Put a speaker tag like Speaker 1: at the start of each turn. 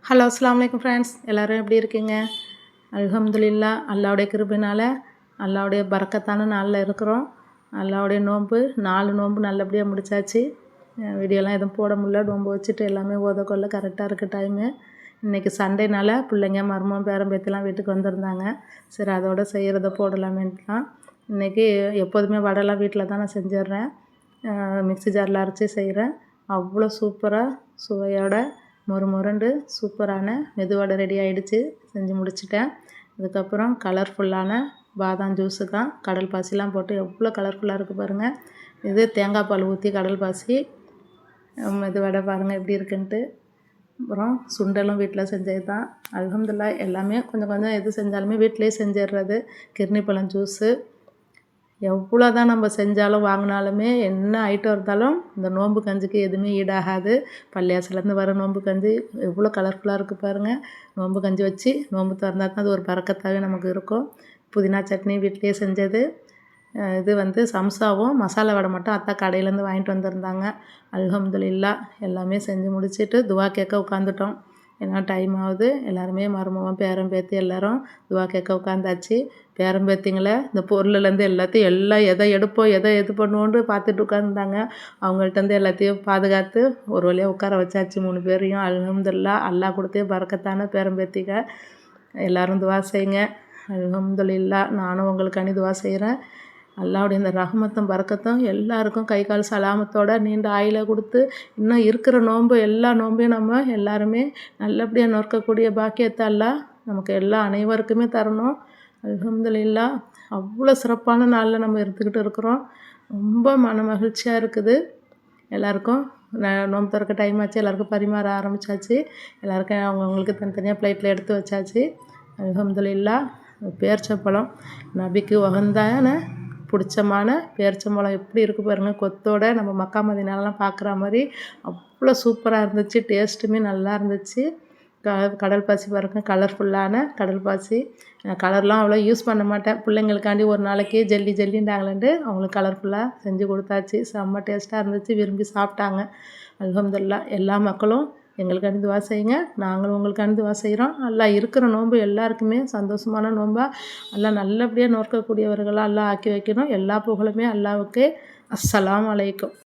Speaker 1: Hello அஸ்ஸலாமு அலைக்கும் friends, எல்லோரும் எப்படி இருக்கீங்க? அல்ஹம்துலில்லாஹ், அல்லாஹ்வுடைய கிருபையினால அல்லாஹ்வுடைய பரக்கத்தான நாளில் இருக்கிறோம். அல்லாஹ்வுடைய நோன்பு 4 நோன்பு நல்லபடியாக முடிச்சாச்சு. வீடியோலாம் எதுவும் போட முடியல, நோன்பு வச்சுட்டு எல்லாமே ஓதக்கொள்ள கரெக்டாக இருக்குது டைமு. இன்றைக்கி சண்டேனால பிள்ளைங்க மருமகன் பேரன் பேத்திலாம் வீட்டுக்கு வந்திருந்தாங்க. சரி அதோட செய்கிறத போடலாமேன்ட்டுலாம். இன்றைக்கி எப்போதுமே வடைலாம் வீட்டில் தான் நான் செஞ்சிடுறேன். மிக்ஸி ஜாரில் அரைச்சி செய்கிறேன். அவ்வளோ சூப்பராக சுவையோட மொறுமொருண்டு சூப்பரான மெதுவடை ரெடி ஆகிடுச்சு. செஞ்சு முடிச்சிட்டேன். அதுக்கப்புறம் கலர்ஃபுல்லான பாதாம் ஜூஸு தான். கடல் பாசிலாம் போட்டு எவ்வளோ கலர்ஃபுல்லாக இருக்குது பாருங்கள். இது தேங்காய் பால் ஊற்றி கடல் பாசி மெதுவடை பாருங்கள் எப்படி இருக்குன்ட்டு. அப்புறம் சுண்டலும் வீட்டில் செஞ்சது தான். அல்ஹம்துலில்லாஹ் எல்லாமே கொஞ்சம் கொஞ்சம் எது செஞ்சாலுமே வீட்டிலே செஞ்சிடுறது. கிர்ணிப்பழம் ஜூஸு எவ்வளோ தான் நம்ம செஞ்சாலும் வாங்கினாலுமே என்ன ஐட்டம் இருந்தாலும் இந்த நோன்பு கஞ்சிக்கு எதுவுமே ஈடாகாது. பள்ளியாசலேருந்து வர நோன்பு கஞ்சி எவ்வளோ கலர்ஃபுல்லாக இருக்குது பாருங்கள். நோன்பு கஞ்சி வச்சு நோன்பு திறந்தா தான் அது ஒரு பரக்கத்தாகவே நமக்கு இருக்கும். புதினா சட்னி வீட்டிலேயே செஞ்சது. இது சம்சாவும் மசாலா வடை மட்டும் அத்தா கடையிலேருந்து வாங்கிட்டு வந்திருந்தாங்க. அல்ஹம்துலில்லாஹ் எல்லாமே செஞ்சு முடிச்சுட்டு துவா கேட்க உட்காந்துட்டோம். ஏன்னா டைம் ஆகுது. எல்லாருமே மருமகன் பேரன் பேத்தி எல்லோரும் துவா கேட்க உட்காந்தாச்சு. பேரன் பேத்திங்களை இந்த பொருள்லேருந்து எல்லாத்தையும் எதை எடுப்போம் எதை இது பண்ணுவோன்னு பார்த்துட்டு உட்காந்துருந்தாங்க. அவங்கள்ட்டேருந்து எல்லாத்தையும் பாதுகாத்து ஒரு வழியாக உட்கார வச்சாச்சு 3 பேரையும். அல்ஹம்துலில்லாஹ் அல்லாஹ் கொடுத்தே பரக்கத்தான பேரன் பேத்திக. எல்லோரும் துவா செய்யுங்க. அல்ஹம்துலில்லாஹ் நானும் உங்களுக்காண்டி துவா செய்கிறேன். அல்லாஹ்வுடைய இந்த ரஹ்மத்தும் பரக்கத்தும் எல்லாருக்கும் கை கால் சலாமத்தோட நீண்ட ஆயுளை கொடுத்து இன்னும் இருக்கிற நோன்பு எல்லா நோன்பையும் நம்ம எல்லாருமே நல்லபடியாக நோக்கக்கூடிய பாக்கியத்தை அல்லாஹ் நமக்கு எல்லா அனைவருக்குமே தரணும். அல்ஹம்துலில்லாஹ் அவ்வளோ சிறப்பான நாளில் நம்ம இருந்துக்கிட்டு இருக்கிறோம். ரொம்ப மன மகிழ்ச்சியாக இருக்குது. எல்லாருக்கும் நோன்பு திறக்க டைம் ஆச்சு. எல்லாருக்கும் பரிமாற ஆரம்பித்தாச்சு. எல்லாருக்கும் அவங்கவுங்களுக்கு தனித்தனியாக ப்ளேட்டில் எடுத்து வச்சாச்சு. அல்ஹம்துலில்லாஹ் பேரிச்சம்பழம் நபிக்கு உகந்தான பிடிச்சமான பேரிச்சம்பழம் எப்படி இருக்குது பாருங்கள். கொத்தோட நம்ம மக்கா மதீனாலாம் பார்க்குற மாதிரி அவ்வளோ சூப்பராக இருந்துச்சு. டேஸ்ட்டுமே நல்லா இருந்துச்சு. கடல் பாசி பாருங்கள், கலர்ஃபுல்லான கடல் பாசி. கலர்லாம் அவ்வளோ யூஸ் பண்ண மாட்டேன். பிள்ளைங்களுக்காண்டி ஒரு நாளைக்கு ஜல்லிண்டாங்களேன்ட்டு அவங்களுக்கு கலர்ஃபுல்லாக செஞ்சு கொடுத்தாச்சு. செம்ம டேஸ்ட்டாக இருந்துச்சு. விரும்பி சாப்பிட்டாங்க. அல்ஹம்துலில்லாஹ் எல்லா மக்களும் எங்களுக்காண்டி துவா செய்யுங்க. நாங்களும் உங்களுக்காண்டி துவா செய்கிறோம். அல்லாஹ் இருக்கிற நோன்பு எல்லாருக்குமே சந்தோஷமான நோன்பாக அல்லாஹ் நல்லபடியாக நோக்கக்கூடியவர்களாக அல்லாஹ் ஆக்கி வைக்கணும். எல்லா புகழுமே அல்லாஹ்வுக்கே. அஸ்ஸலாமு அலைக்கும்.